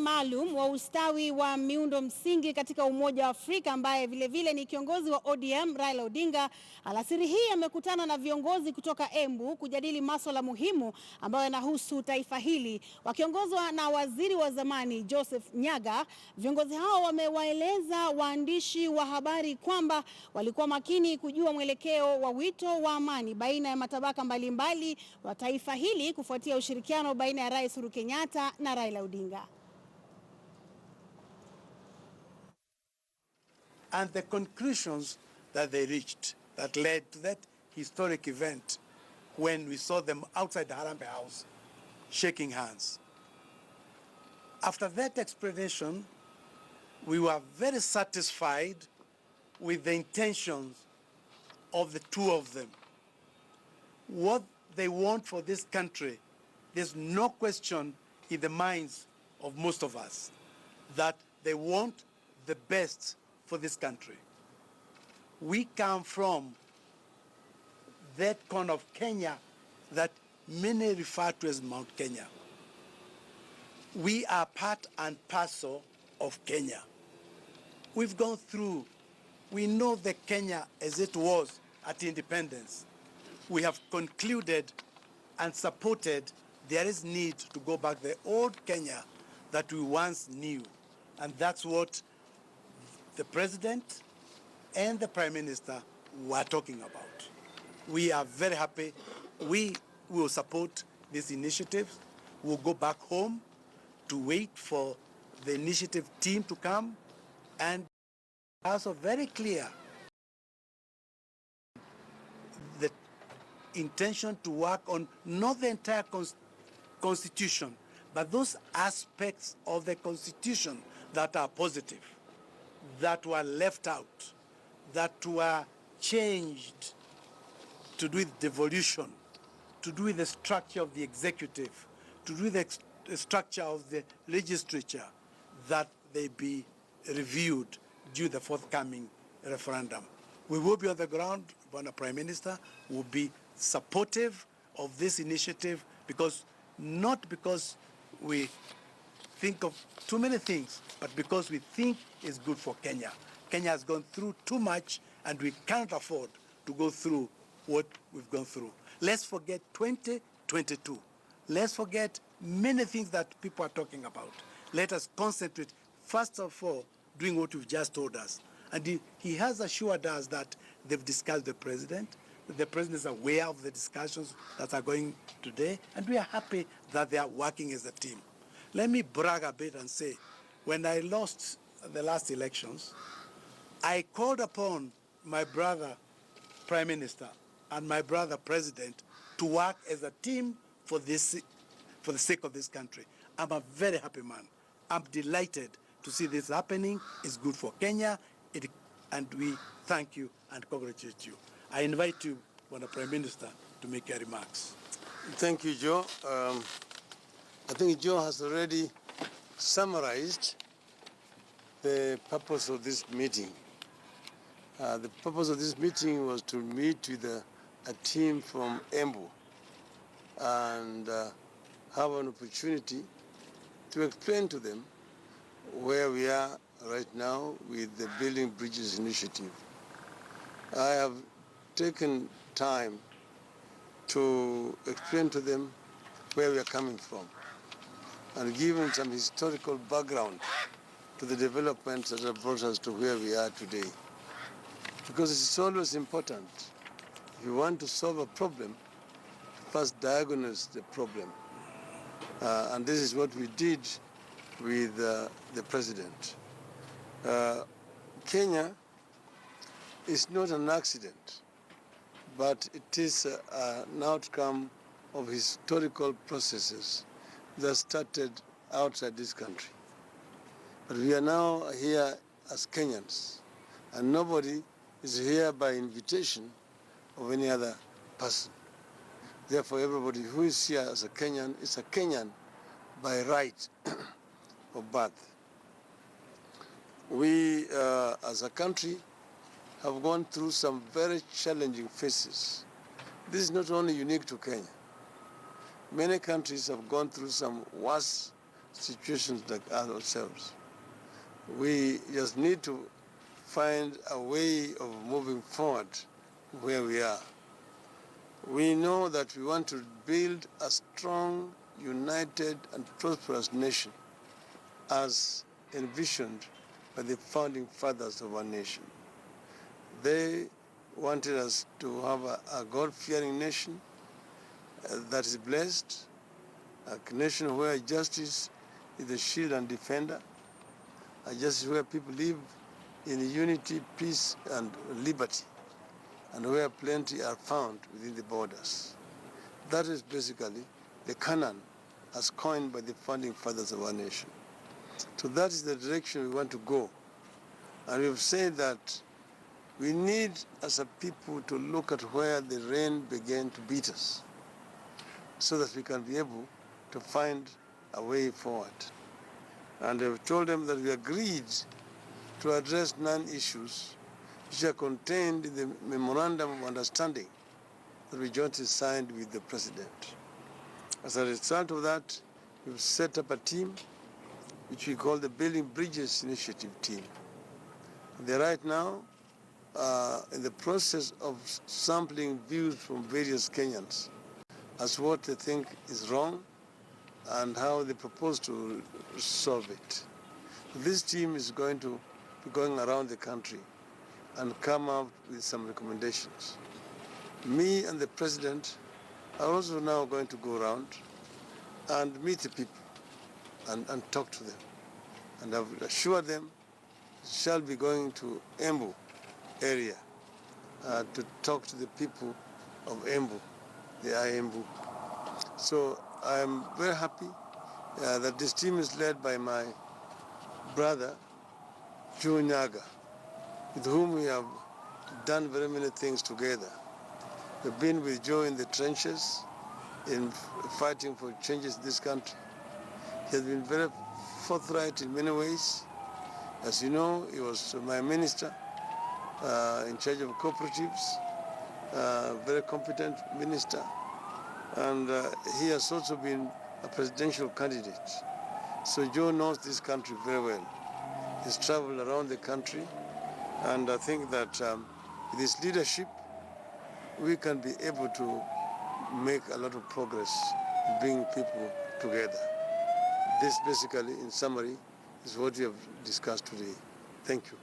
maalum wa ustawi wa miundo msingi katika Umoja wa Afrika ambaye vilevile ni kiongozi wa ODM Raila Odinga, alasiri hii amekutana na viongozi kutoka Embu kujadili masuala muhimu ambayo yanahusu taifa hili. Wakiongozwa na waziri wa zamani Joseph Nyaga, viongozi hao wamewaeleza waandishi wa habari kwamba walikuwa makini kujua mwelekeo wa wito wa amani baina ya matabaka mbalimbali wa taifa hili kufuatia ushirikiano baina ya Rais Uhuru Kenyatta na Raila Odinga. And the conclusions that they reached that led to that historic event when we saw them outside the Harambee House shaking hands. After that explanation, we were very satisfied with the intentions of the two of them. What they want for this country, there's no question in the minds of most of us that they want the best for this country. We come from that corner of Kenya that many refer to as Mount Kenya. We are part and parcel of Kenya. We've gone through, we know the Kenya as it was at independence. We have concluded and supported there is need to go back to the old Kenya that we once knew. And that's what the President and the Prime Minister were talking about. We are very happy. We will support these initiatives. We'll go back home to wait for the initiative team to come, and also very clear the intention to work on not the entire Constitution, but those aspects of the Constitution that are positive, that were left out, that were changed to do with devolution, to do with the structure of the executive, to do with the structure of the legislature, that they be reviewed due to the forthcoming referendum. We will be on the ground, Honourable Prime Minister, will be supportive of this initiative not because we think of too many things, but because we think it's good for Kenya. Kenya has gone through too much, and we can't afford to go through what we've gone through. Let's forget 2022. Let's forget many things that people are talking about. Let us concentrate, first of all, doing what you've just told us. And he has assured us that they've discussed the president is aware of the discussions that are going today, and we are happy that they are working as a team. Let me brag a bit and say, when I lost the last elections, I called upon my brother Prime Minister and my brother President to work as a team for the sake of this country. I'm a very happy man. I'm delighted to see this happening. It's good for Kenya, and we thank you and congratulate you. I invite you, Honourable Prime Minister, to make your remarks. Thank you, Joe. I think Joe has already summarized the purpose of this meeting. The purpose of this meeting was to meet with a team from Embu and have an opportunity to explain to them where we are right now with the Building Bridges initiative. I have taken time to explain to them where we are coming from and given some historical background to the developments that have brought us to where we are today. Because it's always important, if you want to solve a problem, first diagnose the problem. And this is what we did with the president. Kenya is not an accident, but it is an outcome of historical processes that started outside this country. But we are now here as Kenyans, and nobody is here by invitation of any other person. Therefore, everybody who is here as a Kenyan is a Kenyan by right of birth. We, as a country, have gone through some very challenging phases. This is not only unique to Kenya. Many countries have gone through some worse situations like ourselves. We just need to find a way of moving forward where we are. We know that we want to build a strong, united, and prosperous nation as envisioned by the founding fathers of our nation. They wanted us to have a God-fearing nation that is blessed, a nation where justice is the shield and defender, a justice where people live in unity, peace, and liberty, and where plenty are found within the borders. That is basically the canon as coined by the founding fathers of our nation. So that is the direction we want to go. And we've said that we need, as a people, to look at where the rain began to beat us so that we can be able to find a way forward. And we've told them that we agreed to address non-issues which are contained in the Memorandum of Understanding that we jointly signed with the President. As a result of that, we've set up a team which we call the Building Bridges Initiative team. They're right now in the process of sampling views from various Kenyans as what they think is wrong and how they propose to solve it. This team is going to be going around the country and come up with some recommendations. Me and the President are also now going to go around and meet the people and talk to them. And I've assured them we shall be going to Embu area to talk to the people of Embu, the Embu. So I'm very happy that this team is led by my brother, Joe Nyaga, with whom we have done very many things together. We've been with Joe in the trenches, in fighting for changes in this country. He has been very forthright in many ways. As you know, he was my minister in charge of cooperatives, very competent minister. And he has also been a presidential candidate. So Joe knows this country very well. He's traveled around the country, and I think that with his leadership, we can be able to make a lot of progress in bringing people together. This basically, in summary, is what we have discussed today. Thank you.